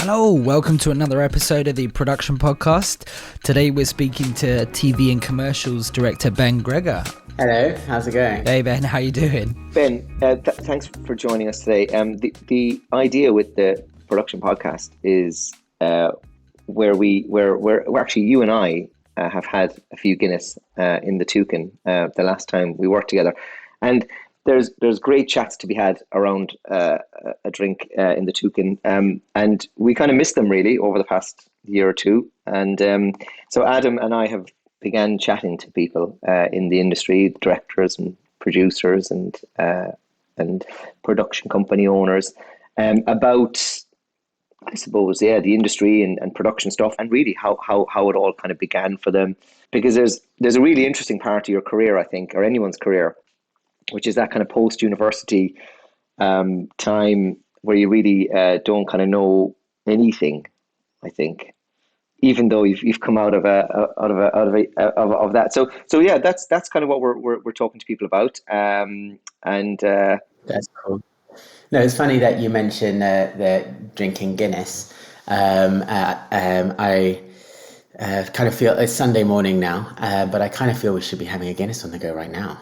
Hello, welcome to another episode of the Production Podcast. Today we're speaking to TV and Commercials Director Ben Gregor. Hello, how's it going? Hey Ben, how you doing? Ben, thanks for joining us today. The idea with the Production Podcast is where actually you and I have had a few Guinness in the Toucan the last time we worked together, and there's great chats to be had around a drink in the Toucan, and we kind of missed them really over the past year or two, and so Adam and I have began chatting to people in the industry, directors and producers and production company owners about, I suppose, the industry and production stuff, and really how it all kind of began for them. Because there's a really interesting part of your career, I think, or anyone's career, which is that kind of post-university time where you really don't kind of know anything, I think, even though you've come out of that. So yeah, that's kind of what we're talking to people about. That's cool. No, it's funny that you mentioned the drinking Guinness. I kind of feel it's Sunday morning now, but I kind of feel we should be having a Guinness on the go right now.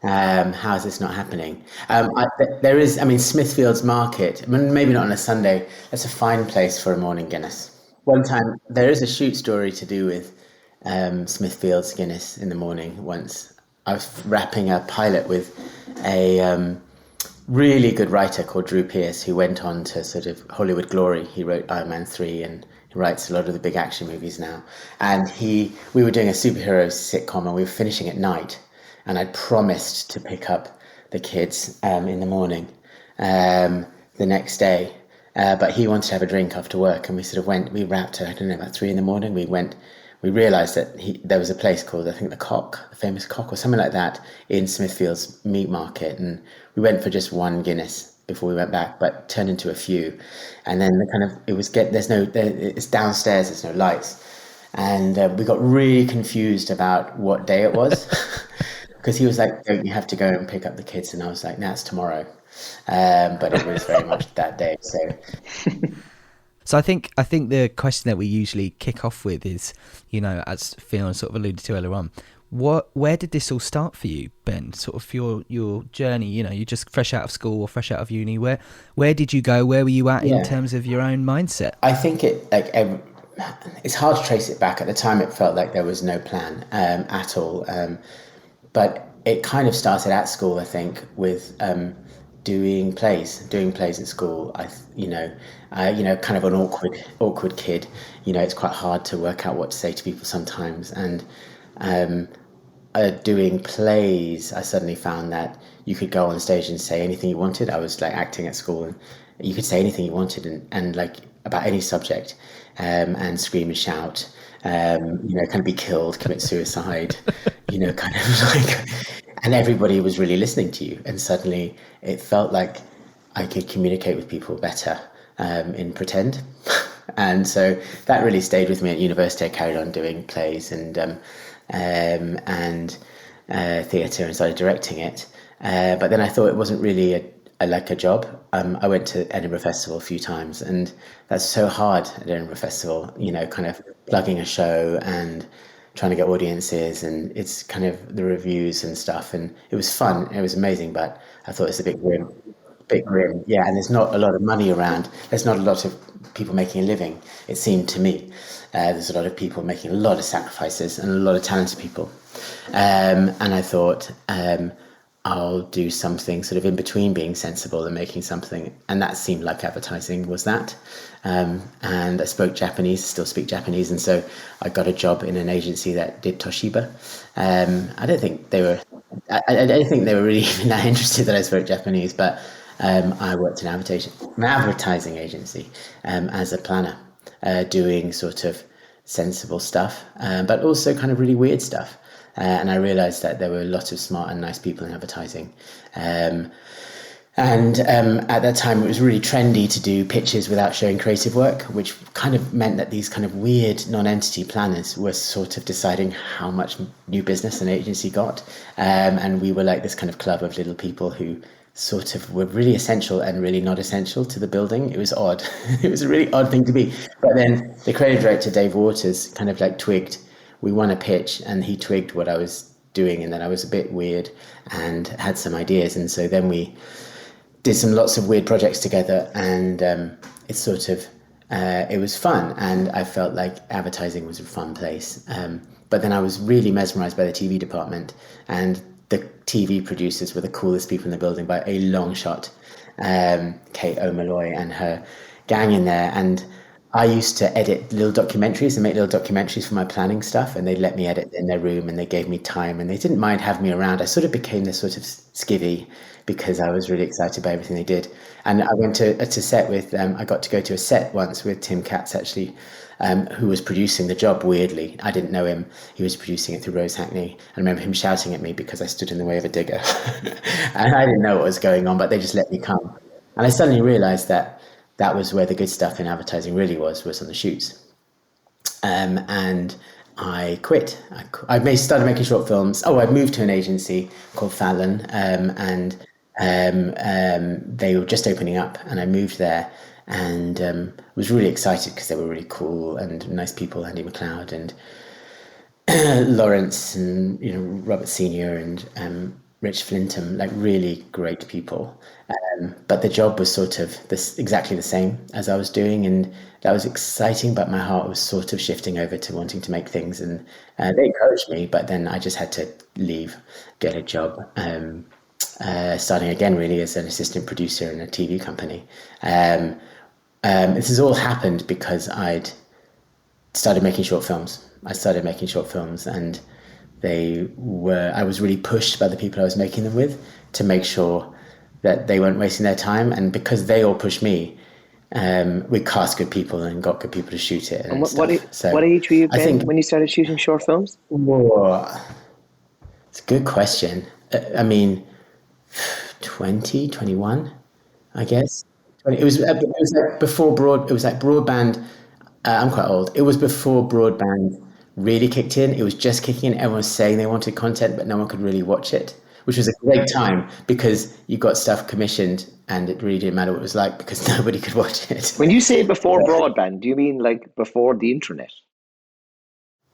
How is this not happening? There is, Smithfield's Market, maybe not on a Sunday. That's a fine place for a morning Guinness. One time, there is a shoot story to do with Smithfield's Guinness in the morning. Once I was wrapping a pilot with a really good writer called Drew Pearce, who went on to sort of Hollywood glory. He wrote Iron Man 3 and he writes a lot of the big action movies now. And we were doing a superhero sitcom and we were finishing at night. And I'd promised to pick up the kids in the morning the next day. But he wanted to have a drink after work, and we sort of we wrapped at, about 3 a.m. We realised that there was a place called, I think, the famous Cock or something like that in Smithfield's meat market. And we went for just one Guinness before we went back, but turned into a few. And then it's downstairs, there's no lights. And we got really confused about what day it was. Because he was like, "Don't you have to go and pick up the kids?" And I was like, "No, it's tomorrow." But it was very much that day. So I think the question that we usually kick off with is, as Fionn sort of alluded to earlier on, where did this all start for you, Ben? Sort of your journey. You're just fresh out of school or fresh out of uni. Where did you go? Where were you at in terms of your own mindset? I think it's hard to trace it back. At the time, it felt like there was no plan at all. But it kind of started at school, I think, with doing plays at school. Kind of an awkward kid. It's quite hard to work out what to say to people sometimes. And doing plays, I suddenly found that you could go on stage and say anything you wanted. I was like acting at school, and you could say anything you wanted, and like about any subject, and scream and shout. Kind of be killed, commit suicide, kind of like, and everybody was really listening to you. And suddenly it felt like I could communicate with people better in pretend. And so that really stayed with me at university. I carried on doing plays and theatre and started directing it. But then I thought it wasn't really a job. I went to Edinburgh Festival a few times, and that's so hard at Edinburgh Festival, kind of plugging a show and trying to get audiences, and it's kind of the reviews and stuff. And it was fun, it was amazing, but I thought it's a bit grim. Yeah, and there's not a lot of money around. There's not a lot of people making a living, it seemed to me. There's a lot of people making a lot of sacrifices and a lot of talented people. And I thought, I'll do something sort of in between being sensible and making something. And that seemed like advertising was that. And I spoke Japanese, still speak Japanese. And so I got a job in an agency that did Toshiba. I don't think they were really even that interested that I spoke Japanese, but I worked in an advertising agency as a planner, doing sort of sensible stuff, but also kind of really weird stuff. And I realised that there were a lot of smart and nice people in advertising. And at that time, it was really trendy to do pitches without showing creative work, which kind of meant that these kind of weird non-entity planners were sort of deciding how much new business an agency got. And we were like this kind of club of little people who sort of were really essential and really not essential to the building. It was odd. It was a really odd thing to be. But then the creative director, Dave Waters, kind of like twigged. We won a pitch and he twigged what I was doing, and then I was a bit weird and had some ideas. And so then we did lots of weird projects together, and it's sort of, it was fun. And I felt like advertising was a fun place. But then I was really mesmerized by the TV department, and the TV producers were the coolest people in the building by a long shot. Kate O'Malloy and her gang in there. And I used to edit little documentaries and make little documentaries for my planning stuff, and they'd let me edit in their room, and they gave me time, and they didn't mind having me around. I sort of became this sort of skivvy because I was really excited by everything they did. And I went to set with, I got to go to a set once with Tim Katz, actually, who was producing the job, weirdly. I didn't know him. He was producing it through Rose Hackney. I remember him shouting at me because I stood in the way of a digger. And I didn't know what was going on, but they just let me come. And I suddenly realized that that was where the good stuff in advertising really was on the shoots. And I quit. I started making short films. I moved to an agency called Fallon, and they were just opening up, and I moved there, and was really excited because they were really cool and nice people. Andy McLeod and Lawrence, and Robert Senior, and Rich Flintham, like really great people. But the job was sort of exactly the same as I was doing, and that was exciting, but my heart was sort of shifting over to wanting to make things, and they encouraged me, but then I just had to leave, get a job, starting again really as an assistant producer in a TV company. This has all happened because I'd started making short films. And I was really pushed by the people I was making them with to make sure that they weren't wasting their time. And because they all pushed me, we cast good people and got good people to shoot it. And what age were you, Ben, when you started shooting short films? Whoa, it's a good question. I mean, 20, 21, I guess. It was like before broadband. I'm quite old. It was before broadband really kicked in. It was just kicking in. Everyone was saying they wanted content, but no one could really watch it, which was a great time because you got stuff commissioned and it really didn't matter what it was like because nobody could watch it. When you say before broadband, do you mean like before the internet?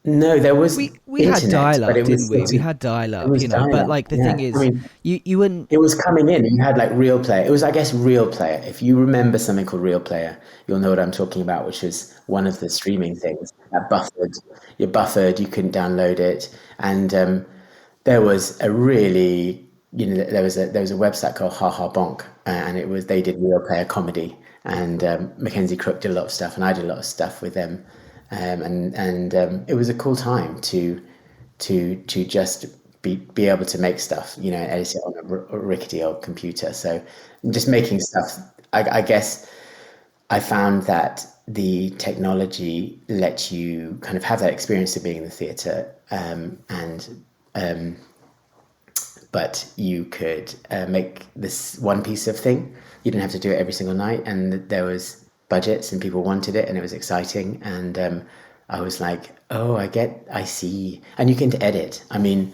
No, there was we had dial-up, didn't we? We had dial-up, but like the thing is, you wouldn't... It was coming in, and you had like Real Player. It was, I guess, Real Player. If you remember something called Real Player, you'll know what I'm talking about, which was one of the streaming things that buffered. You're buffered, you couldn't download it. And there was a really, there was a website called Ha Ha Bonk, and they did Real Player comedy. And Mackenzie Crook did a lot of stuff, and I did a lot of stuff with them. And it was a cool time to just be able to make stuff, and edit it on a rickety old computer. So just making stuff. I guess I found that the technology lets you kind of have that experience of being in the theatre, but you could make this one piece of thing. You didn't have to do it every single night, and there was budgets and people wanted it and it was exciting, and I was like, I see. And you can edit. I mean,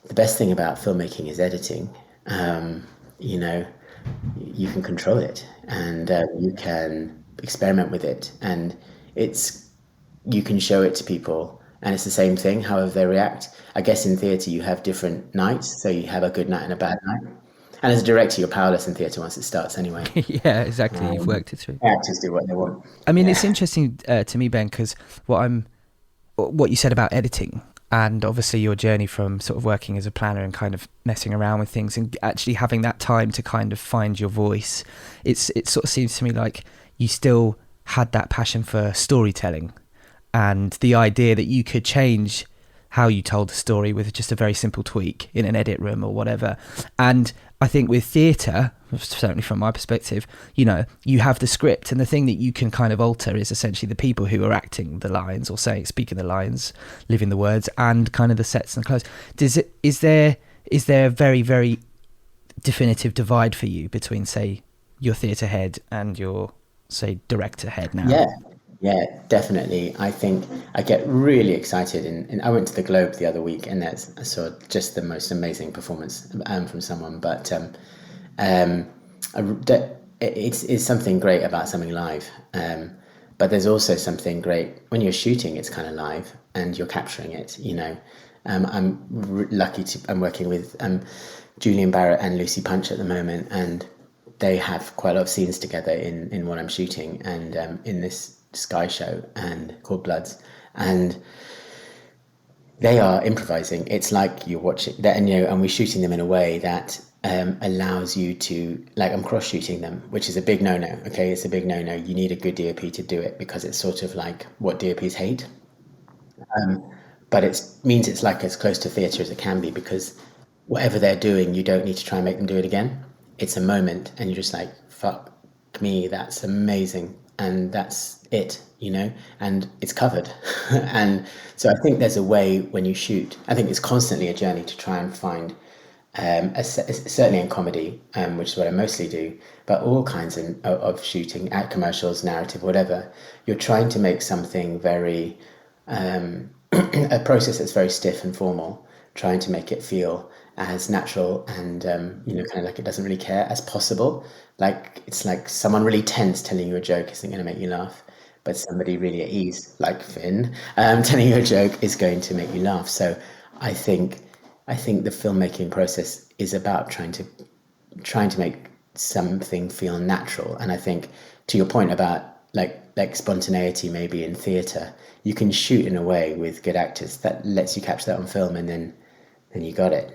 the best thing about filmmaking is editing. You can control it, and you can experiment with it, and you can show it to people, and it's the same thing however they react. I guess in theatre you have different nights, so you have a good night and a bad night. And as a director, you're powerless in theatre once it starts anyway. Yeah, exactly. You've worked it through. Actors do what they want. I mean, It's interesting to me, Ben, because what you said about editing, and obviously your journey from sort of working as a planner and kind of messing around with things and actually having that time to kind of find your voice. It sort of seems to me like you still had that passion for storytelling and the idea that you could change how you told the story with just a very simple tweak in an edit room or whatever. And I think with theatre, certainly from my perspective, you have the script, and the thing that you can kind of alter is essentially the people who are acting the lines or speaking the lines, living the words, and kind of the sets and clothes. Is there a very, very definitive divide for you between, say, your theatre head and your, say, director head now? Yeah, definitely. I think I get really excited, and I went to the Globe the other week, and I saw just the most amazing performance from someone. But It's something great about something live. But there's also something great when you're shooting. It's kind of live and you're capturing it. I'm working with Julian Barrett and Lucy Punch at the moment, and they have quite a lot of scenes together in what I'm shooting, and in this Sky show and called Bloods, and they are improvising. It's like you're watching that, and we're shooting them in a way that allows you to, like, I'm cross shooting them, which is a big no-no. Okay, it's a big no-no. You need a good DOP to do it, because it's sort of like what DOPs hate. But it means it's like as close to theatre as it can be, because whatever they're doing, you don't need to try and make them do it again. It's a moment, and you're just like, fuck me, that's amazing, and that's it, and it's covered. And so I think there's a way when you shoot. I think it's constantly a journey to try and find, certainly in comedy, which is what I mostly do, but all kinds of shooting, at commercials, narrative, whatever. You're trying to make something very a process that's very stiff and formal, trying to make it feel as natural and kind of like it doesn't really care as possible. Like, it's like someone really tense telling you a joke isn't going to make you laugh, but somebody really at ease, like Fionn, telling you a joke is going to make you laugh. So I think the filmmaking process is about trying to make something feel natural. And I think, to your point about like spontaneity, maybe in theatre, you can shoot in a way with good actors that lets you capture that on film, and then you got it.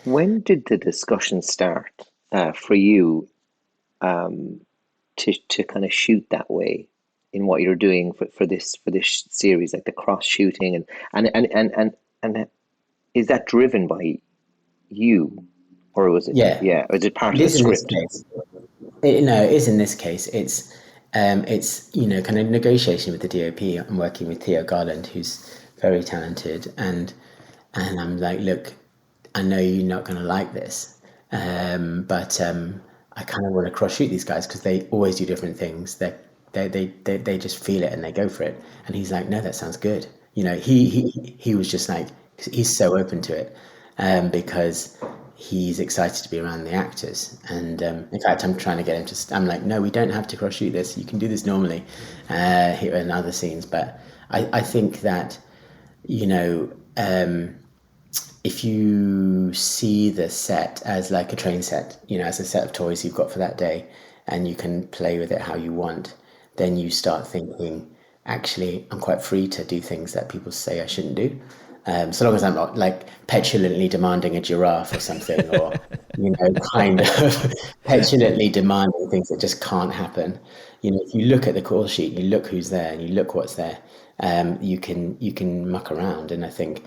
When did the discussion start for you, to kind of shoot that way in what you're doing for this series, like the cross shooting, and is that driven by you, or was it? Yeah, or is it part it of the is in this script? case. No, it is in this case. It's kind of negotiation with the DOP. I'm working with Theo Garland, who's very talented, and I'm like, look, I know you're not going to like this, but I kind of want to cross shoot these guys, because they always do different things. They just feel it and they go for it. And he's like, no, that sounds good. He was just like, he's so open to it, because he's excited to be around the actors. And in fact, I'm trying to get him to. I'm like, no, we don't have to cross shoot this. You can do this normally here in other scenes. But I think that if you see the set as like a train set, as a set of toys you've got for that day, and you can play with it how you want, then you start thinking, actually, I'm quite free to do things that people say I shouldn't do. So long as I'm not like petulantly demanding a giraffe or something, or kind of petulantly demanding things that just can't happen. If you look at the call sheet, you look who's there, and you look what's there, you can muck around. And I think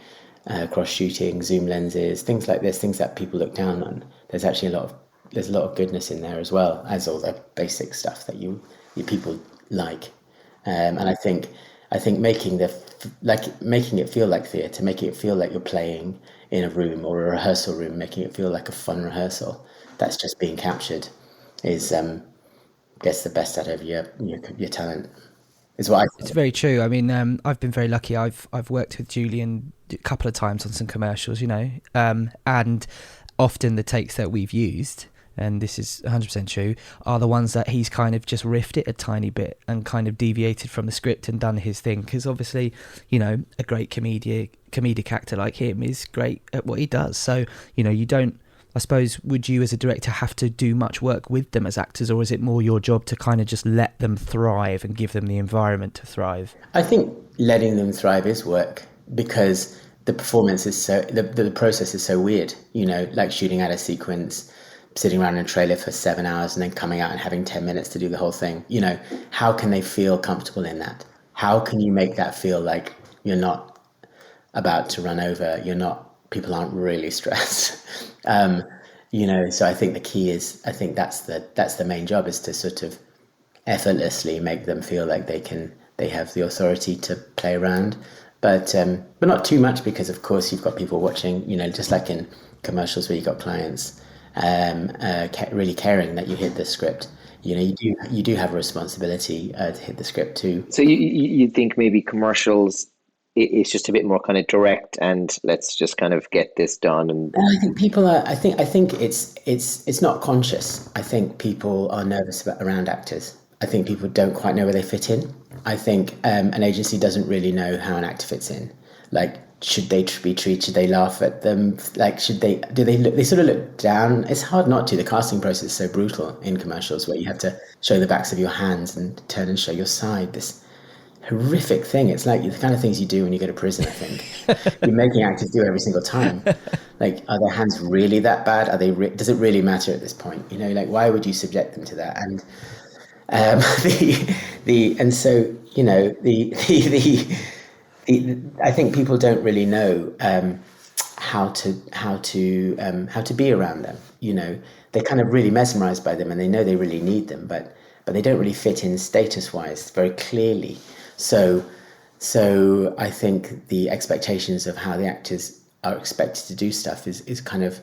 cross shooting, zoom lenses, things like this, things that people look down on, there's actually a lot of goodness in there, as well as all the basic stuff that you people like. And I think making it feel like theatre, making it feel like you're playing in a room or a rehearsal room, making it feel like a fun rehearsal that's just being captured, is gets the best out of your talent. Is what I think. It's very true. I mean, I've been very lucky. I've worked with Julian a couple of times on some commercials, and often the takes that we've used, and this is 100% true, are the ones that he's kind of just riffed it a tiny bit and kind of deviated from the script and done his thing. Because obviously, a great comedic actor like him is great at what he does. So, you don't, I suppose, would you as a director have to do much work with them as actors, or is it more your job to kind of just let them thrive and give them the environment to thrive? I think letting them thrive is work, because the performance is the process is so weird, like shooting out a sequence, sitting around in a trailer for 7 hours, and then coming out and having 10 minutes to do the whole thing. How can they feel comfortable in that? How can you make that feel like you're not about to run over? People aren't really stressed. So I think the key is, I think that's the main job, is to sort of effortlessly make them feel like they have the authority to play around, but not too much, because of course you've got people watching, just like in commercials where you've got clients really caring that you hit the script. You do have a responsibility to hit the script too. So you think maybe commercials it's just a bit more kind of direct, and let's just kind of get this done. And And I think people are. I think it's not conscious. I think people are nervous around actors. I think people don't quite know where they fit in. I think an agency doesn't really know how an actor fits in. Like, should they be treated? Should they laugh at them? Like, should they? Do they look? They sort of look down. It's hard not to. The casting process is so brutal in commercials, where you have to show the backs of your hands and turn and show your side. This horrific thing. It's like the kind of things you do when you go to prison, I think. You're making actors do every single time. Like, are their hands really that bad? Are they? Does it really matter at this point? You know, like, why would you subject them to that? And and so, you know, I think people don't really know how to be around them. You know, they're kind of really mesmerized by them, and they know they really need them, but they don't really fit in status wise very clearly. So I think the expectations of how the actors are expected to do stuff is kind of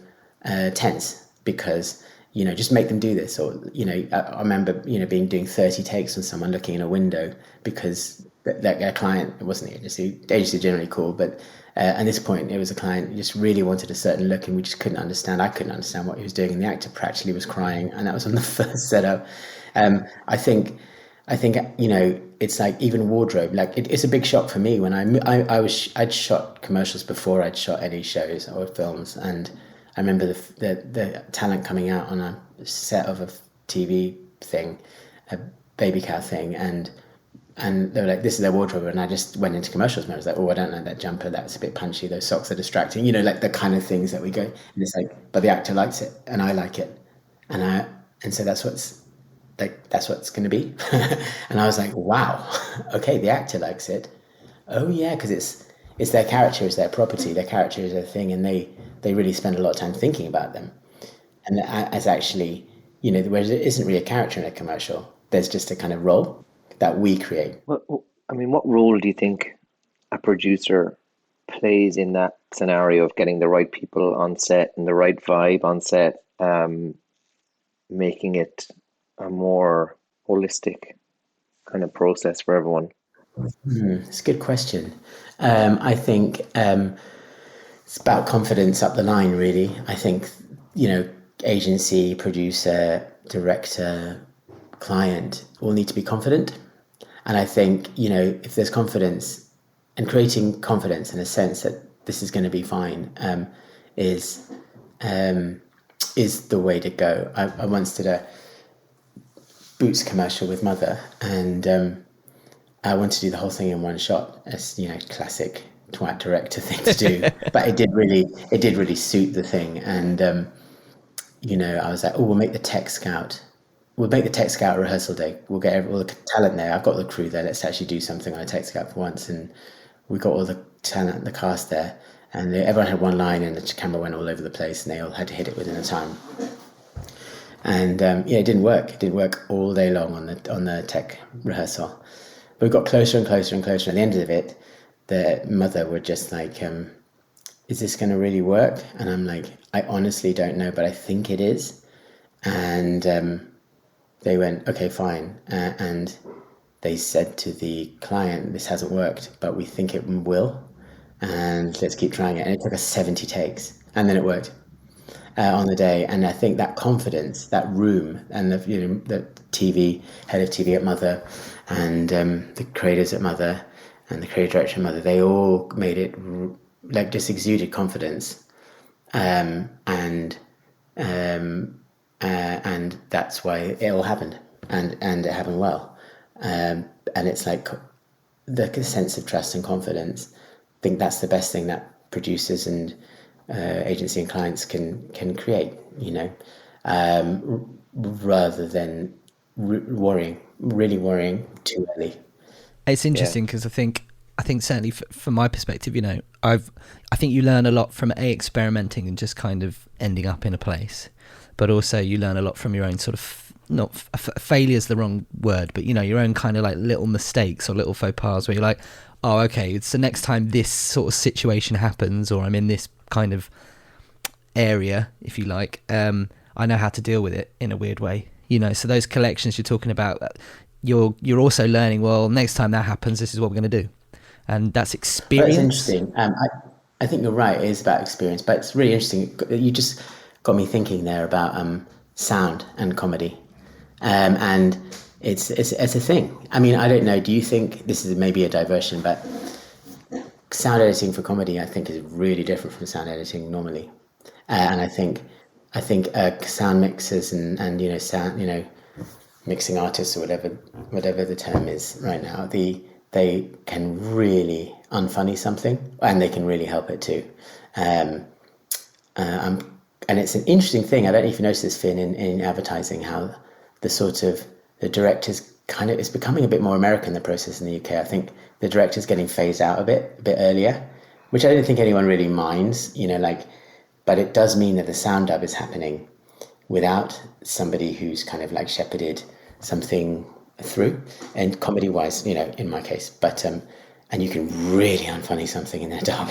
tense, because, you know, just make them do this. Or, you know, I remember, you know, doing 30 takes on someone looking in a window because their client, it wasn't the agency generally cool, but at this point it was a client who just really wanted a certain look, and we just couldn't understand. I couldn't understand what he was doing, and the actor practically was crying, and that was on the first setup. I think, you know, it's like even wardrobe, like it's a big shock for me when I'd shot commercials before I'd shot any shows or films, and I remember the talent coming out on a set of a TV thing, a baby cow thing, and they were like, this is their wardrobe, and I just went into commercials and I was like, oh, I don't like that jumper, that's a bit punchy, those socks are distracting, you know, like the kind of things that we go, and it's like, but the actor likes it and I like it, and so that's what's going to be. And I was like, wow, okay, the actor likes it. Oh yeah, because it's their character, it's their property, their character is their thing, and they really spend a lot of time thinking about them. And as actually, you know, whereas it isn't really a character in a commercial, there's just a kind of role that we create. I mean, what role do you think a producer plays in that scenario of getting the right people on set and the right vibe on set, making it a more holistic kind of process for everyone? It's a good question. I think it's about confidence up the line, really. I think, you know, agency, producer, director, client all need to be confident. And I think, you know, if there's confidence, and creating confidence in a sense that this is going to be fine, is the way to go. I once did a Boots commercial with Mother, and I wanted to do the whole thing in one shot, as, you know, classic twat director thing to do. But it did really suit the thing, and you know, I was like, oh, we'll make the tech scout rehearsal day. We'll get all the talent there. I've got the crew there. Let's actually do something on a tech scout for once. And we got all the talent, the cast there, and everyone had one line, and the camera went all over the place, and they all had to hit it within a time. And yeah, it didn't work. It didn't work all day long on the tech rehearsal. But we got closer and closer and closer. At the end of it, the Mother were just like, is this going to really work? And I'm like, I honestly don't know, but I think it is. And they went, okay, fine. And they said to the client, this hasn't worked, but we think it will. And let's keep trying it. And it took us 70 takes. And then it worked on the day. And I think that confidence, that room, and the TV, head of TV at Mother, and the creators at Mother, and the creative director at Mother, they all made it like just exuded confidence. And that's why it all happened, and it happened well. And it's like the sense of trust and confidence. I think that's the best thing that producers and agency and clients can create, you know, rather than really worrying too early. It's interesting because I think certainly from my perspective, you know, I think you learn a lot from experimenting and just kind of ending up in a place, but also you learn a lot from your own sort of failure is the wrong word, but, you know, your own kind of like little mistakes or little faux pas where you're like, oh, okay, it's the next time this sort of situation happens, or I'm in this kind of area, if you like, I know how to deal with it in a weird way, you know. So those collections you're talking about, you're also learning, well, next time that happens, this is what we're going to do. and that's Well, it's experience. interesting. I think you're right. It is about experience, but it's really interesting. You just got me thinking there about sound and comedy, and it's a thing. I mean, I don't know. Do you think this is maybe a diversion? But sound editing for comedy, I think, is really different from sound editing normally. And I think sound mixers and sound mixing artists or whatever the term is right now, they can really unfunny something, and they can really help it too. Um, and it's an interesting thing. I don't know if you noticed this, Finn, in advertising, how the sort of the directors kind of, it's becoming a bit more American, the process in the UK. I think the director's getting phased out a bit earlier, which I don't think anyone really minds, but it does mean that the sound dub is happening without somebody who's kind of like shepherded something through, and comedy wise, in my case, but and you can really unfunny something in their dub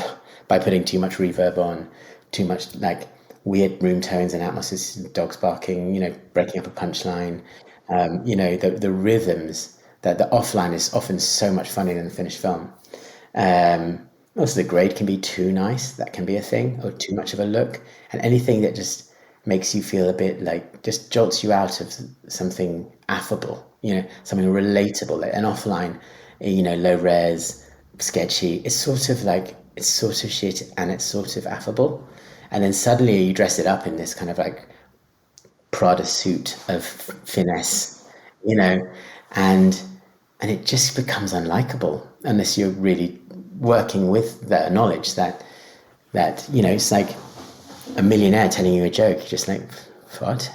by putting too much reverb on, too much like weird room tones and atmospheres, dogs barking, breaking up a punchline, the rhythms, that the offline is often so much funnier than the finished film. Also, the grade can be too nice. That can be a thing, or too much of a look. And anything that just makes you feel a bit like, just jolts you out of something affable, something relatable, like an offline, low res, sketchy. It's sort of like, it's sort of shit and it's sort of affable. And then suddenly you dress it up in this kind of like Prada suit of finesse, and it just becomes unlikable unless you're really working with the knowledge that it's like a millionaire telling you a joke. You're just like, what?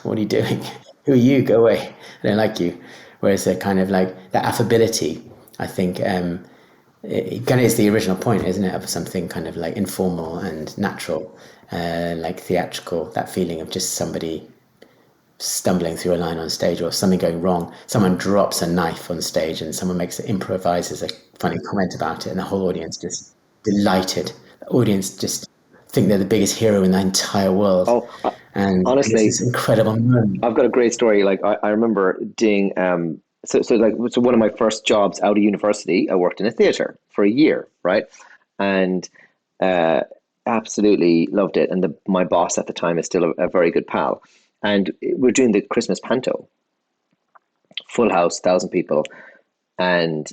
What are you doing? Who are you? Go away. I don't like you. Whereas the kind of like that affability, I think, it kind of is the original point, isn't it, of something kind of like informal and natural, like theatrical. That feeling of just somebody stumbling through a line on stage, or something going wrong. Someone drops a knife on stage and someone improvises a funny comment about it, and the whole audience just delighted. The audience just think they're the biggest hero in the entire world. Oh, And it's honestly, this incredible moment. I've got a great story. Like I remember doing so one of my first jobs out of university, I worked in a theater for a year, right? And uh, absolutely loved it. And my boss at the time is still a very good pal. And we're doing the Christmas panto, full house, 1,000 people, and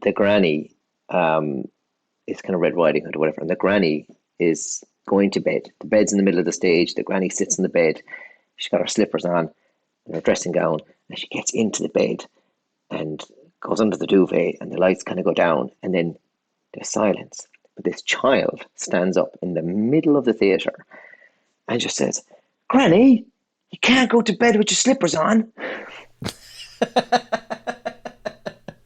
the granny is kind of Red Riding Hood or whatever, and the granny is going to bed. The bed's in the middle of the stage. The granny sits in the bed. She's got her slippers on and her dressing gown, and she gets into the bed and goes under the duvet, and the lights kind of go down, and then there's silence. But this child stands up in the middle of the theatre and just says, "Granny, you can't go to bed with your slippers on."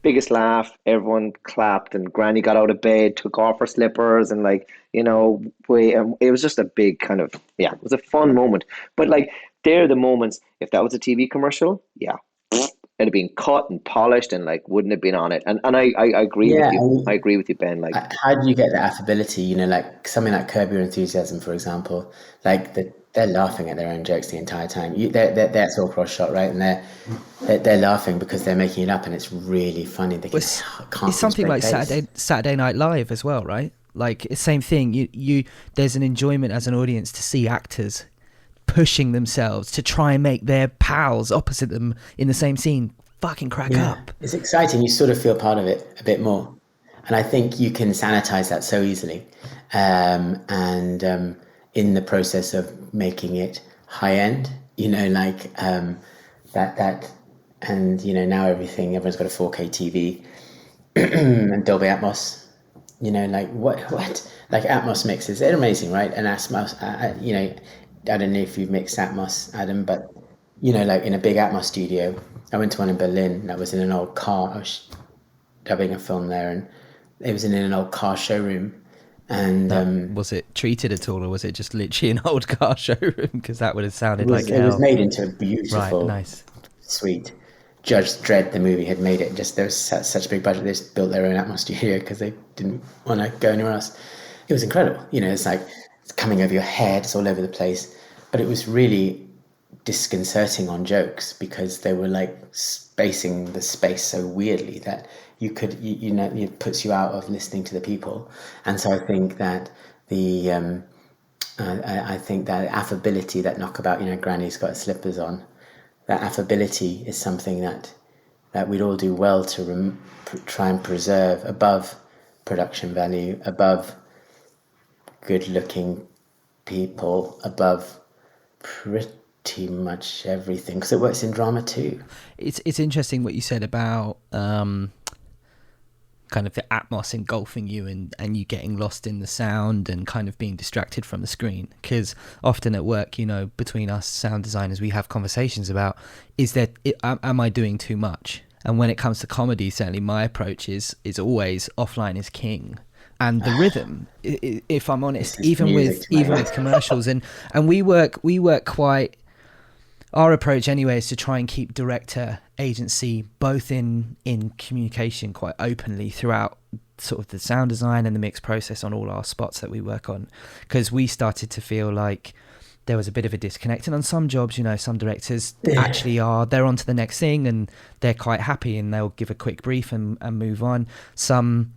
Biggest laugh. Everyone clapped, and Granny got out of bed, took off her slippers, and it was just a big kind of, yeah, it was a fun moment. But like, they're the moments. If that was a TV commercial, yeah, it'd have been cut and polished, and like wouldn't have been on it. And I agree with Yeah, you. I and agree with you, Ben. Like, how do you get that affability? Like something like Curb Your Enthusiasm, for example. Like they're laughing at their own jokes the entire time. That's all cross shot, right? And they're laughing because they're making it up, and it's really funny. They can't It's see a something straight like face. Saturday Night Live as well, right? Like it's same thing. You there's an enjoyment as an audience to see actors pushing themselves to try and make their pals opposite them in the same scene fucking crack Yeah, up. it's exciting. You sort of feel part of it a bit more, and I think you can sanitize that so easily. And in the process of making it high end, that, and now everyone's got a 4K TV and Dolby Atmos. Like what like Atmos mixes, they're amazing, right? And Atmos, I don't know if you've mixed Atmos, Adam, but like in a big Atmos studio. I went to one in Berlin that was in an old car. I was dubbing a film there, and it was in an old car showroom. And Was it treated at all, or was it just literally an old car showroom? Because that would have it sounded like was it was hell. made into a Right, beautiful nice. suite. Judge Dredd, the movie, had made it. Just there was such a big budget, they just built their own Atmos studio because they didn't want to go anywhere else. It was incredible. It's like it's coming over your head, it's all over the place. But it was really disconcerting on jokes because they were like spacing the space so weirdly that you know, it puts you out of listening to the people. And so I think that the I think that affability, that knockabout, you know, Granny's got slippers on, that affability is something that we'd all do well to try and preserve above production value, above good looking people, above pretty much everything, because it works in drama too. It's interesting what you said about kind of the atmos engulfing you and you getting lost in the sound and kind of being distracted from the screen, because often at work, you know, between us sound designers, we have conversations about, am I doing too much? And when it comes to comedy, certainly my approach is always offline is king. And the rhythm, if I'm honest, even with commercials, and we work quite. Our approach anyway is to try and keep director agency both in communication quite openly throughout sort of the sound design and the mix process on all our spots that we work on, because we started to feel like there was a bit of a disconnect. And on some jobs, you know, some directors actually they're on to the next thing and they're quite happy and they'll give a quick brief and move on. Some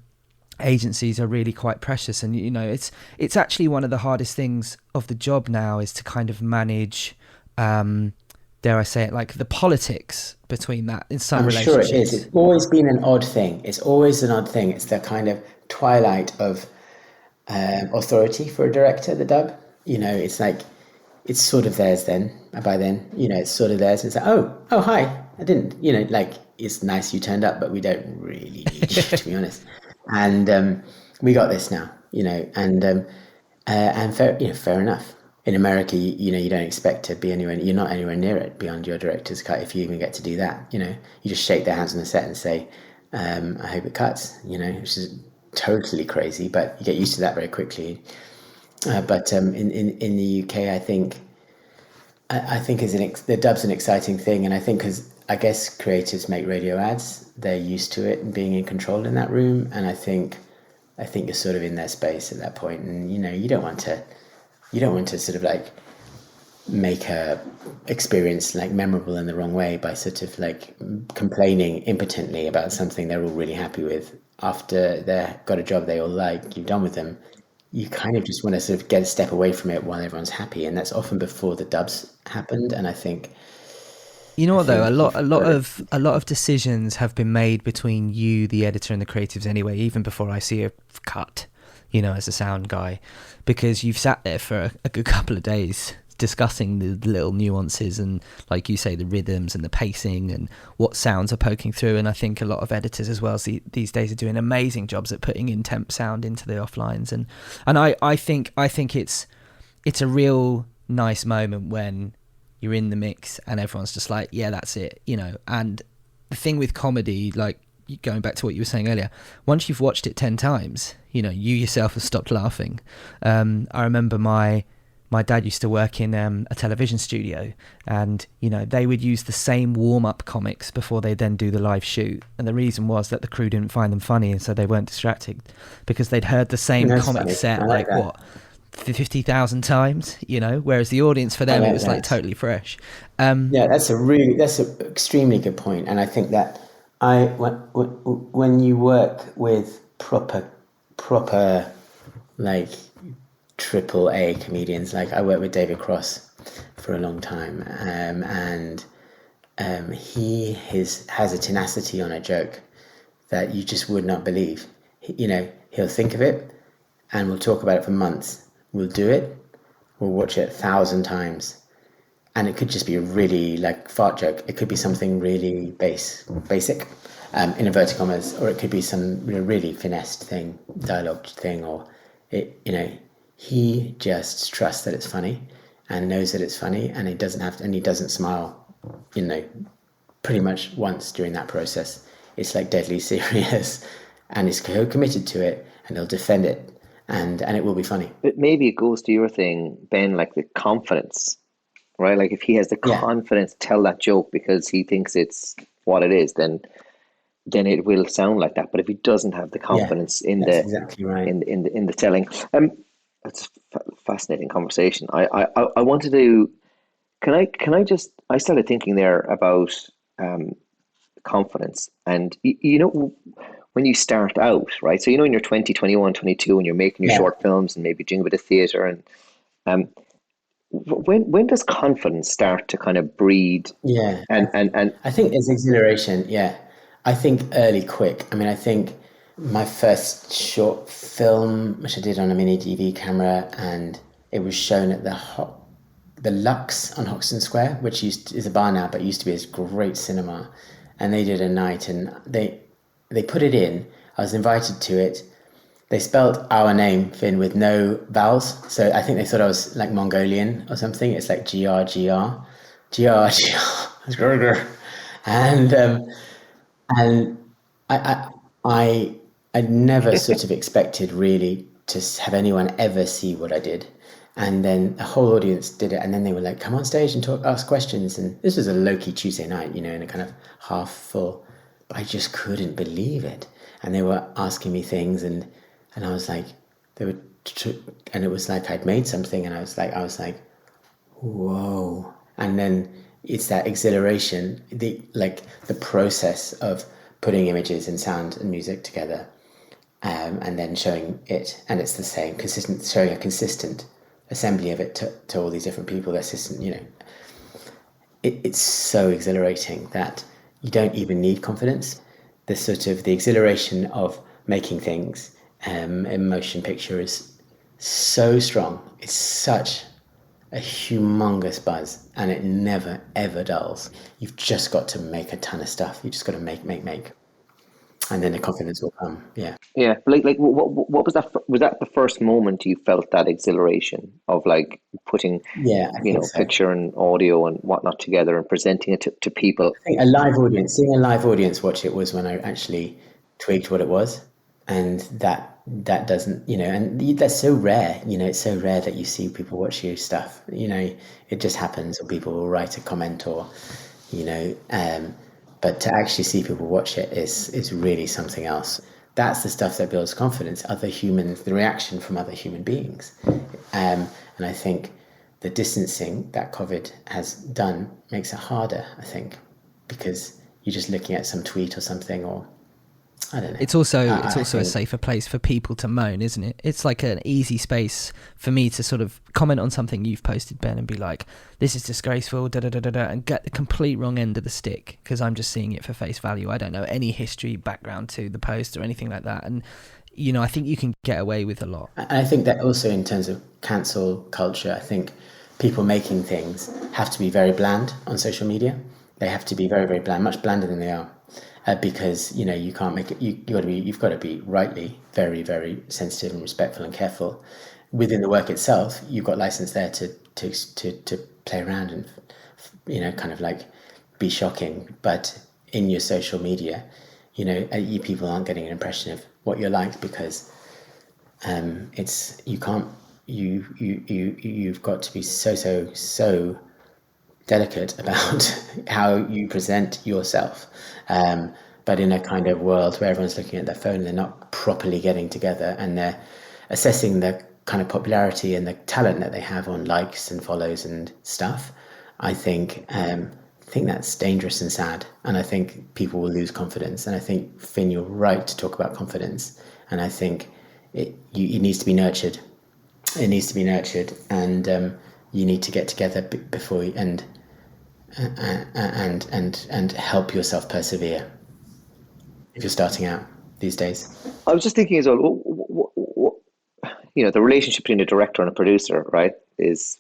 agencies are really quite precious, and you know, it's actually one of the hardest things of the job now is to kind of manage dare I say it, like the politics between that in some relationships. Sure it is. It's always been an odd thing. It's always an odd thing. It's the kind of twilight of authority for a director, the dub. You know, it's like, it's sort of theirs then. By then, you know, it's sort of theirs. It's like, oh, hi. I didn't, you know, like, it's nice you turned up, but we don't really need you, to be honest. And we got this now, you know, and fair enough. In America, you know, you don't expect to be anywhere, you're not anywhere near it beyond your director's cut if you even get to do that. You know, you just shake their hands on the set and say, I hope it cuts, you know, which is totally crazy, but you get used to that very quickly. But in the UK, I think the dub's an exciting thing. And I think because I guess creatives make radio ads, they're used to it and being in control in that room. And I think you're sort of in their space at that point. And, you know, you don't want to sort of like make a experience like memorable in the wrong way by sort of like complaining impotently about something they're all really happy with after they've got a job they all like, you've done with them. You kind of just want to sort of get a step away from it while everyone's happy, and that's often before the dubs happened. And I think, you know what though, a lot of decisions have been made between you, the editor, and the creatives anyway, even before I see a cut, you know, as a sound guy, because you've sat there for a good couple of days discussing the little nuances and, like you say, the rhythms and the pacing and what sounds are poking through. And I think a lot of editors as well these days are doing amazing jobs at putting in temp sound into the offlines, and I think it's a real nice moment when you're in the mix and everyone's just like, yeah, that's it, you know. And the thing with comedy, like going back to what you were saying earlier, once you've watched it 10 times, you know, you yourself have stopped laughing. I remember my dad used to work in a television studio, and, you know, they would use the same warm-up comics before they then do the live shoot. And the reason was that the crew didn't find them funny, and so they weren't distracted because they'd heard the same comic set like what, 50,000 times, you know, whereas the audience for them, it was like totally fresh. Yeah, that's an extremely good point. And I think that when you work with proper like triple A comedians, like I worked with David Cross for a long time, and he has a tenacity on a joke that you just would not believe. You know, he'll think of it and we'll talk about it for months. We'll do it, we'll watch it 1,000 times, and it could just be a really like fart joke. It could be something really basic, in inverted commas, or it could be some really finessed thing, dialogue thing, or it, you know, he just trusts that it's funny and knows that it's funny, and he doesn't smile, you know, pretty much once during that process. It's like deadly serious, and he's committed to it, and he'll defend it, and it will be funny. But maybe it goes to your thing, Ben, like the confidence, right? Like if he has the confidence to tell that joke because he thinks it's what it is, then it will sound like that. But if he doesn't have the confidence exactly right. in the telling, it's a fascinating conversation. I wanted to I started thinking there about um, confidence. And you know, when you start out, right? So, you know, when you're 20, 21, 22, and you're making your Yeah, short films and maybe doing a bit of theater, and um, when does confidence start to kind of breed? yeah. And I think it's exhilaration. Yeah, I think early, quick. I mean, I think my first short film, which I did on a mini DV camera, and it was shown at the Lux on Hoxton Square, which is a bar now, but used to be this great cinema. And they did a night, and they put it in. I was invited to it. They spelled our name, Finn, with no vowels. So I think they thought I was like Mongolian or something. It's like GR, GR, GR. And and I I I I'd never sort of expected really to have anyone ever see what I did. And then the whole audience did it, and then they were like, "Come on stage and talk, ask questions." And this was a low-key Tuesday night, you know, in a kind of half full. But I just couldn't believe it. And they were asking me things, and I was like, they were, and it was like I'd made something, and I was like, whoa. And then it's that exhilaration, the process of putting images and sound and music together, and then showing it, and it's the same, consistent, showing a consistent assembly of it to all these different people. That's just, you know, it's so exhilarating that you don't even need confidence. The sort of the exhilaration of making things in motion picture is so strong. It's such a humongous buzz, and it never ever dulls. You've just got to make a ton of stuff. You just got to make, and then the confidence will come. Yeah. yeah, like what was that? Was that the first moment you felt that exhilaration of like putting, Yeah, I you think know, so. picture and audio and whatnot together and presenting it to people? I think a live audience, seeing a live audience watch it was when I actually twigged what it was, and that doesn't, you know, and that's so rare. You know, it's so rare that you see people watch your stuff. You know, it just happens, or people will write a comment, or you know, but to actually see people watch it is really something else. That's the stuff that builds confidence. Other humans, the reaction from other human beings, and I think the distancing that COVID has done makes it harder, I think, because you're just looking at some tweet or something, or I don't know. I It's also a think, safer place for people to moan, isn't it? It's like an easy space for me to sort of comment on something you've posted, Ben, and be like, "This is disgraceful," da da da da da, and get the complete wrong end of the stick because I'm just seeing it for face value. I don't know any history background to the post or anything like that, and you know, I think you can get away with a lot. and I think that also in terms of cancel culture, I think people making things have to be very bland on social media. They have to be very, very bland, much blander than they are, because you know you can't make it. You've got to be rightly very, very sensitive and respectful and careful. Within the work itself, you've got license there to play around and, you know, kind of like be shocking. But in your social media, you know, you people aren't getting an impression of what you're like, because it's you can't you've got to be so delicate about how you present yourself. But in a kind of world where everyone's looking at their phone and they're not properly getting together, and they're assessing the kind of popularity and the talent that they have on likes and follows and stuff, I think that's dangerous and sad. And I think people will lose confidence. And I think, Finn, you're right to talk about confidence. And I think it needs to be nurtured. It needs to be nurtured, and you need to get together before and help yourself persevere if you're starting out these days. I was just thinking as well, you know, the relationship between a director and a producer, right, is,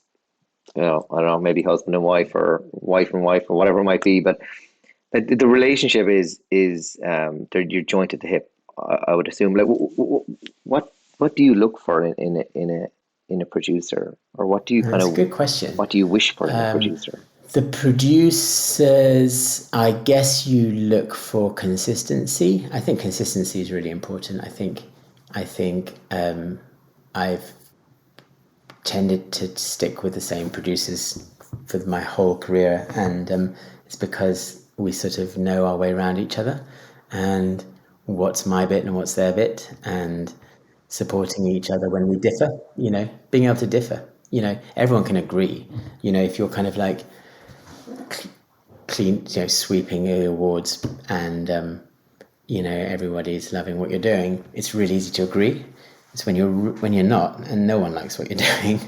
you know, I don't know, maybe husband and wife or whatever it might be, but the relationship is you're joined at the hip. I would assume. Like, what do you look for in a producer, or what do you kind That's a of good question. what do you wish for in a producer? The producers, I guess you look for consistency. I think consistency is really important. I think I've tended to stick with the same producers for my whole career, and it's because we sort of know our way around each other, and what's my bit and what's their bit, and supporting each other when we differ. You know, being able to differ You know, everyone can agree. You know, if you're kind of like clean, you know, sweeping the awards and you know, everybody's loving what you're doing, it's really easy to agree. It's when you're not, and no one likes what you're doing,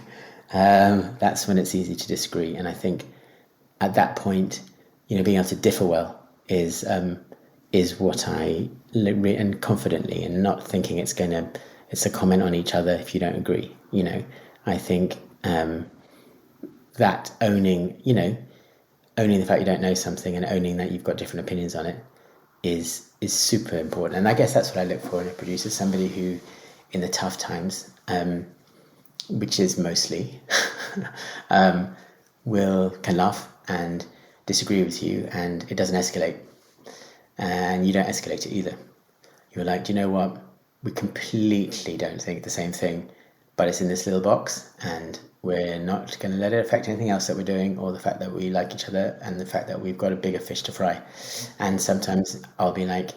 that's when it's easy to disagree. And I think at that point, you know, being able to differ well is what and confidently, and not thinking it's a comment on each other if you don't agree. You know, I think that owning the fact you don't know something and owning that you've got different opinions on it is super important. And I guess that's what I look for in a producer, somebody who, in the tough times, which is mostly, can laugh and disagree with you, and it doesn't escalate, and you don't escalate it either. You're like, do you know what? We completely don't think the same thing, but it's in this little box, and we're not going to let it affect anything else that we're doing, or the fact that we like each other, and the fact that we've got a bigger fish to fry. And sometimes I'll be like,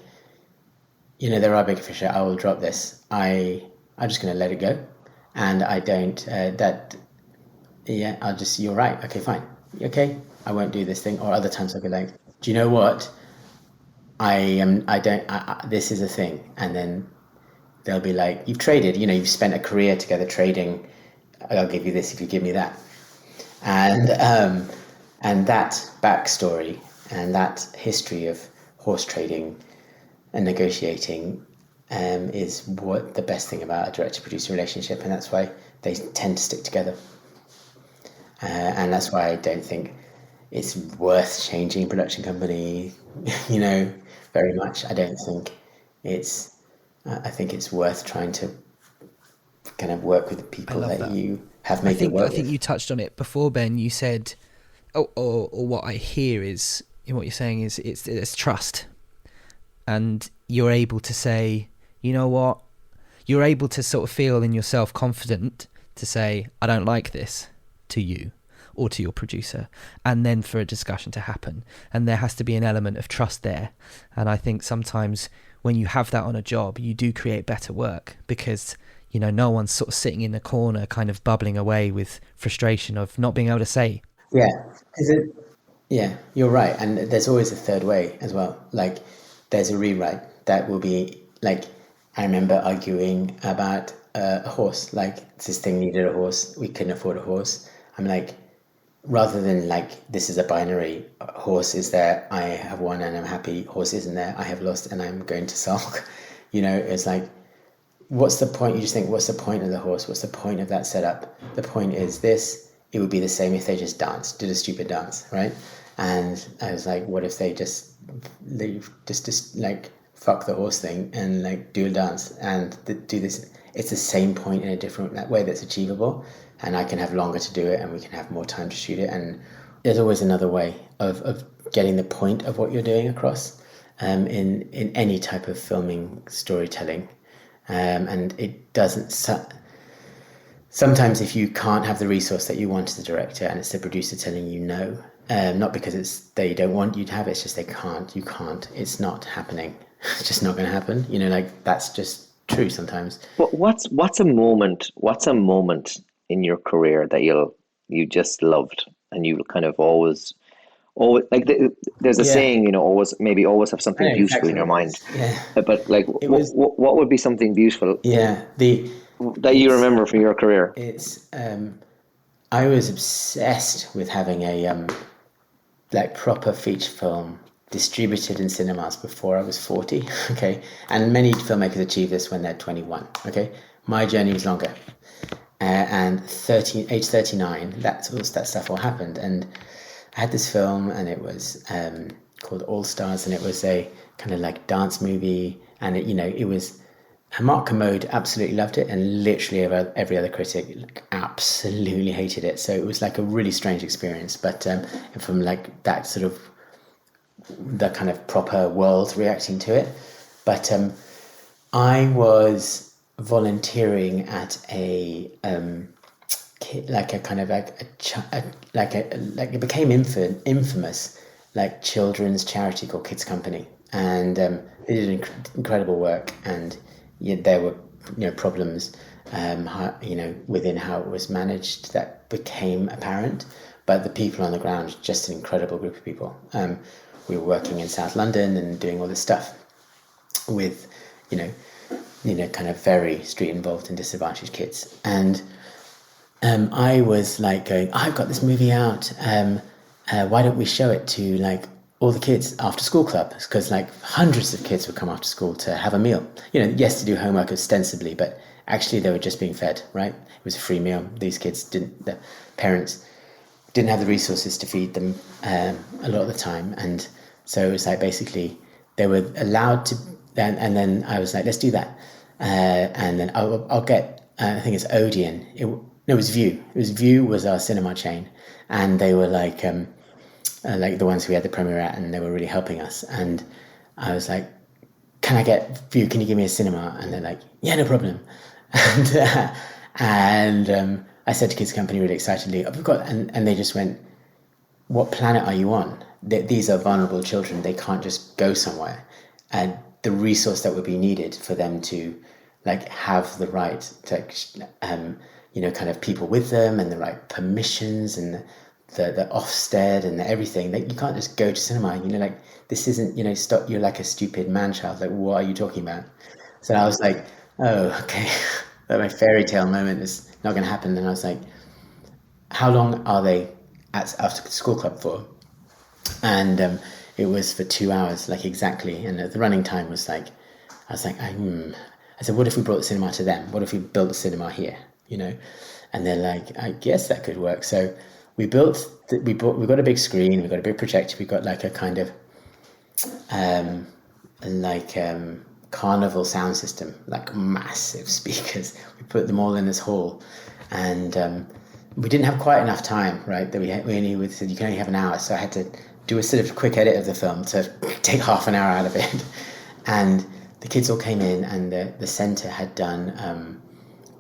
you know, there are bigger fish. I will drop this. I'm just going to let it go, and I don't. You're right. Okay, fine. Okay, I won't do this thing. Or other times I'll be like, do you know what? This is a thing. And then they'll be like, you've traded, you know, you've spent a career together trading. I'll give you this if you give me that. And that backstory and that history of horse trading and negotiating is what the best thing about a director-producer relationship, and that's why they tend to stick together. And that's why I don't think it's worth changing production company, you know, very much. I don't think I think it's worth trying to kind of work with the people that you have made it work with. I think you touched on it before, Ben. You said, or what I hear is, what you're saying is it's trust. And you're able to say, you know what? You're able to sort of feel in yourself confident to say, I don't like this, to you or to your producer, and then for a discussion to happen. And there has to be an element of trust there. And I think sometimes when you have that on a job, you do create better work, because, you know, no one's sort of sitting in the corner kind of bubbling away with frustration of not being able to say. Yeah, you're right. And there's always a third way as well. Like, there's a rewrite that will be like, I remember arguing about a horse. Like, this thing needed a horse. We couldn't afford a horse. I'm like, rather than like, this is a binary, horse is there, I have won and I'm happy, horse isn't there, I have lost and I'm going to sulk. You know, it's like, what's the point? You just think, what's the point of the horse? What's the point of that setup? The point is this. It would be the same if they just did a stupid dance, right? And I was like, what if they just like fuck the horse thing and like do a dance and do this? It's the same point in a different way that's achievable, and I can have longer to do it, and we can have more time to shoot it. And there's always another way of getting the point of what you're doing across in any type of filming storytelling. And it doesn't. Sometimes if you can't have the resource that you want as a director, and it's the producer telling you no, not because they don't want you to have it, it's just they can't. You can't. It's not happening. It's just not going to happen. You know, like, that's just true sometimes. But what's a moment? What's a moment in your career that you just loved, and you kind of always like there's a saying, you know, always have something beautiful in your mind. Yeah. But like, what would be something beautiful? Yeah. That you remember from your career. It's I was obsessed with having a like proper feature film distributed in cinemas before I was 40. Okay, and many filmmakers achieve this when they're 21. Okay, my journey was longer, and age 39, that stuff all happened. And I had this film, and it was called All Stars, and it was a kind of like dance movie, and it was. Mark Commode absolutely loved it, and literally every other critic absolutely hated it. So it was like a really strange experience. But from like that sort of the kind of proper world reacting to it. But I was volunteering at a it became infamous like children's charity called Kids Company, and they did incredible work, and there were problems, within how it was managed that became apparent. But the people on the ground, just an incredible group of people. We were working in South London and doing all this stuff with, kind of very street involved and disadvantaged kids. And I was like going, I've got this movie out. Why don't we show it to like all the kids after school club? Because like hundreds of kids would come after school to have a meal. Yes, to do homework ostensibly, but actually they were just being fed, right? It was a free meal. These kids the parents didn't have the resources to feed them a lot of the time. And so it was like basically they were allowed to, and then I was like, let's do that. And then I'll get, I think it's Odeon. It was View. View was our cinema chain. And they were like the ones we had the premiere at, and they were really helping us. And I was like, can I get View? Can you give me a cinema? And they're like, yeah, no problem. And I said to Kids Company really excitedly, oh, we've got, and they just went, what planet are you on? These are vulnerable children. They can't just go somewhere. And the resource that would be needed for them to like have the right to, kind of people with them and the right permissions and the Ofsted and everything. Like, you can't just go to cinema, like this isn't, stop, you're like a stupid man-child. Like, what are you talking about? So I was like, oh, okay. That my fairy tale moment is not going to happen. And I was like, how long are they after school club for? And it was for 2 hours, like exactly. And the running time was like, I was like, I said, what if we brought the cinema to them? What if we built the cinema here? And they're like, I guess that could work. So we got a big screen, we got a big projector, we got like a kind of carnival sound system, like massive speakers. We put them all in this hall, and we didn't have quite enough time, right? That we only said you can only have an hour, so I had to do a sort of quick edit of the film to take half an hour out of it. And the kids all came in, and the centre had done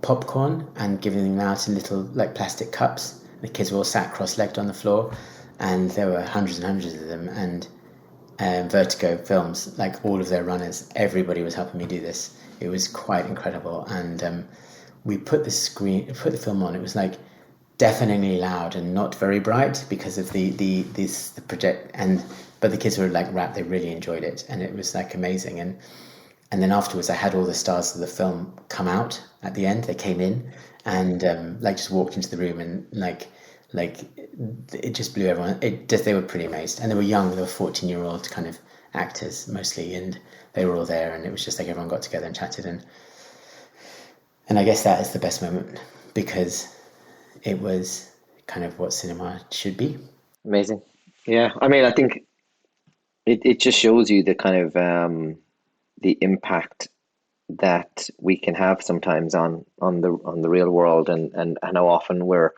popcorn and giving them out in little like plastic cups. The kids were all sat cross-legged on the floor, and there were hundreds and hundreds of them. And Vertigo Films, like all of their runners, everybody was helping me do this. It was quite incredible. And we put the film on. It was like deafeningly loud and not very bright because of the project. But the kids were like rapt. They really enjoyed it, and it was like amazing. And then afterwards, I had all the stars of the film come out at the end. They came in and just walked into the room, and like it just blew everyone. They were pretty amazed, and they were young. They were 14-year-old kind of actors mostly, and they were all there. And it was just like everyone got together and chatted, and I guess that is the best moment because it was kind of what cinema should be. Amazing. Yeah, I mean, I think it just shows you the kind of the impact that we can have sometimes on the real world, and how often we're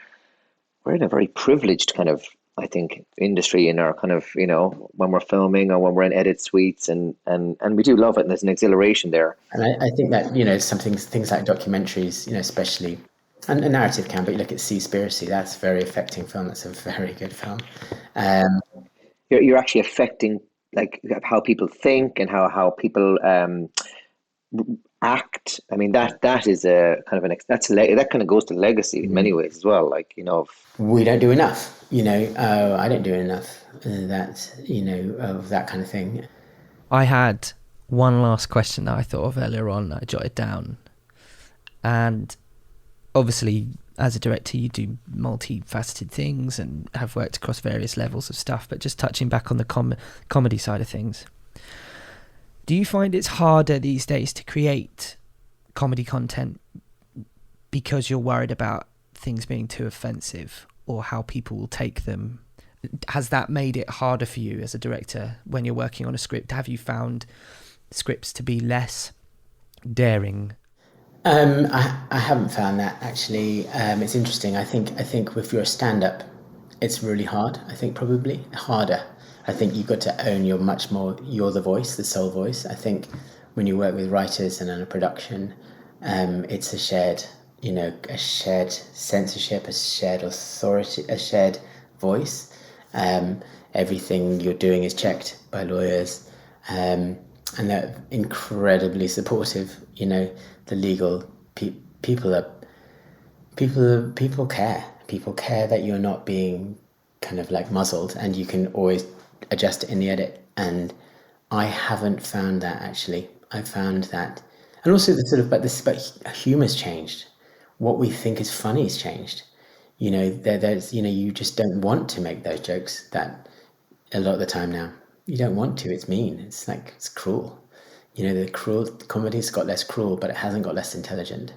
in a very privileged kind of, I think, industry in our kind of, when we're filming or when we're in edit suites, and we do love it, and there's an exhilaration there. And I think that, things like documentaries, especially, and a narrative can, but you look at Seaspiracy, that's a very affecting film. That's a very good film. You're actually affecting like how people think and how people act. I mean, that is a kind of that kind of goes to legacy in many ways as well. Like, we don't do enough. I don't do enough. That of that kind of thing. I had one last question that I thought of earlier on that I jotted down, and obviously as a director you do multifaceted things and have worked across various levels of stuff, but just touching back on the comedy side of things, do you find it's harder these days to create comedy content because you're worried about things being too offensive or how people will take them? Has that made it harder for you as a director when you're working on a script? Have you found scripts to be less daring? I haven't found that, actually. It's interesting. I think if you're a stand-up, it's really hard. I think probably harder. I think you've got to own you're the voice, the sole voice. I think when you work with writers and on a production, it's a shared censorship, a shared authority, a shared voice. Everything you're doing is checked by lawyers. and they're incredibly supportive. You know, the legal people are people care. People care that you're not being kind of like muzzled, and you can always adjust it in the edit. And I haven't found that, actually. I found that, and also the sort of, but humor's changed. What we think is funny has changed. You know, there's, you know, you just don't want to make those jokes that a lot of the time now. You don't want to. It's mean. It's like, it's cruel. You know, the cruel comedy's got less cruel, but it hasn't got less intelligent.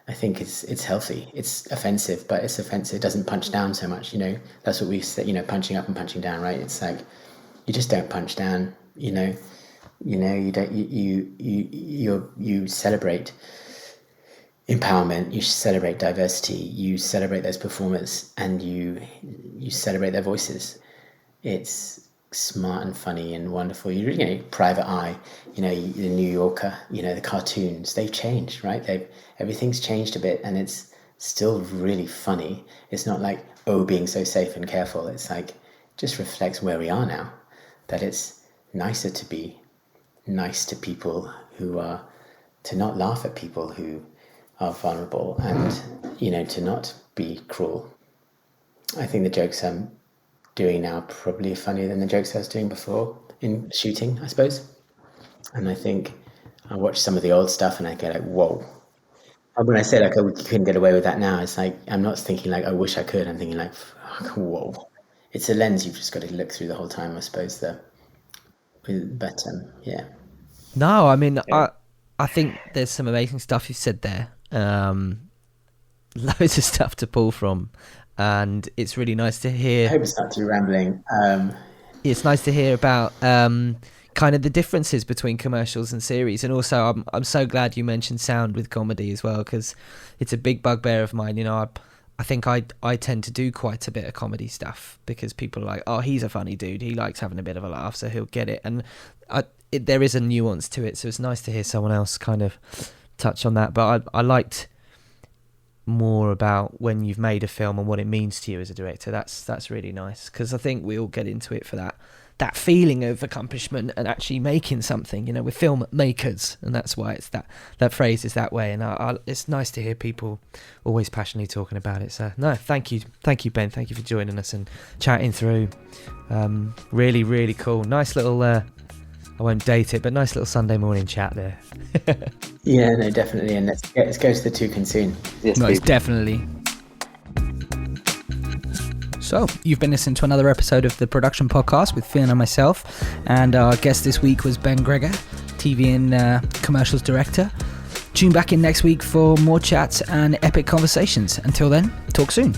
I think it's healthy. It's offensive, but it's offensive. It doesn't punch down so much. You know, that's what we say. You know, punching up and punching down, right? It's like, you just don't punch down. You know, you don't. You celebrate empowerment. You celebrate diversity. You celebrate those performers, and you celebrate their voices. It's smart and funny and wonderful. You know, Private Eye, you know, the New Yorker, you know, the cartoons, they've changed, right? Everything's changed a bit, and it's still really funny. It's not like, oh, being so safe and careful. It's like, just reflects where we are now, that it's nicer to be nice to people who are, to not laugh at people who are vulnerable, and, you know, to not be cruel. I think the jokes I'm doing now probably funnier than the jokes I was doing before in shooting, I suppose. And I think I watch some of the old stuff and I get like, whoa. And when I say like, oh, we couldn't get away with that now, it's like, I'm not thinking like, I wish I could. I'm thinking like, whoa. It's a lens you've just got to look through the whole time, I suppose, though. But yeah. No, I mean, yeah. I think there's some amazing stuff you've said there. Loads of stuff to pull from. And it's really nice to hear. I hope it's not too rambling. It's nice to hear about kind of the differences between commercials and series, and also I'm so glad you mentioned sound with comedy as well, because it's a big bugbear of mine. You know, I think I tend to do quite a bit of comedy stuff because people are like, oh, he's a funny dude, he likes having a bit of a laugh, so he'll get it. And there is a nuance to it, so it's nice to hear someone else kind of touch on that. But I liked more about when you've made a film and what it means to you as a director. That's really nice, because I think we all get into it for that feeling of accomplishment and actually making something. You know, we're filmmakers, and that's why it's that phrase is that way. And it's nice to hear people always passionately talking about it. So no, thank you Ben, thank you for joining us and chatting through. Really, really cool, nice little I won't date it, but nice little Sunday morning chat there. Yeah, no, definitely. And let's go to the toucan soon. Yes, no, it's definitely. So, you've been listening to another episode of the Production Podcast with Fionn and myself. And our guest this week was Ben Gregor, TV and commercials director. Tune back in next week for more chats and epic conversations. Until then, talk soon.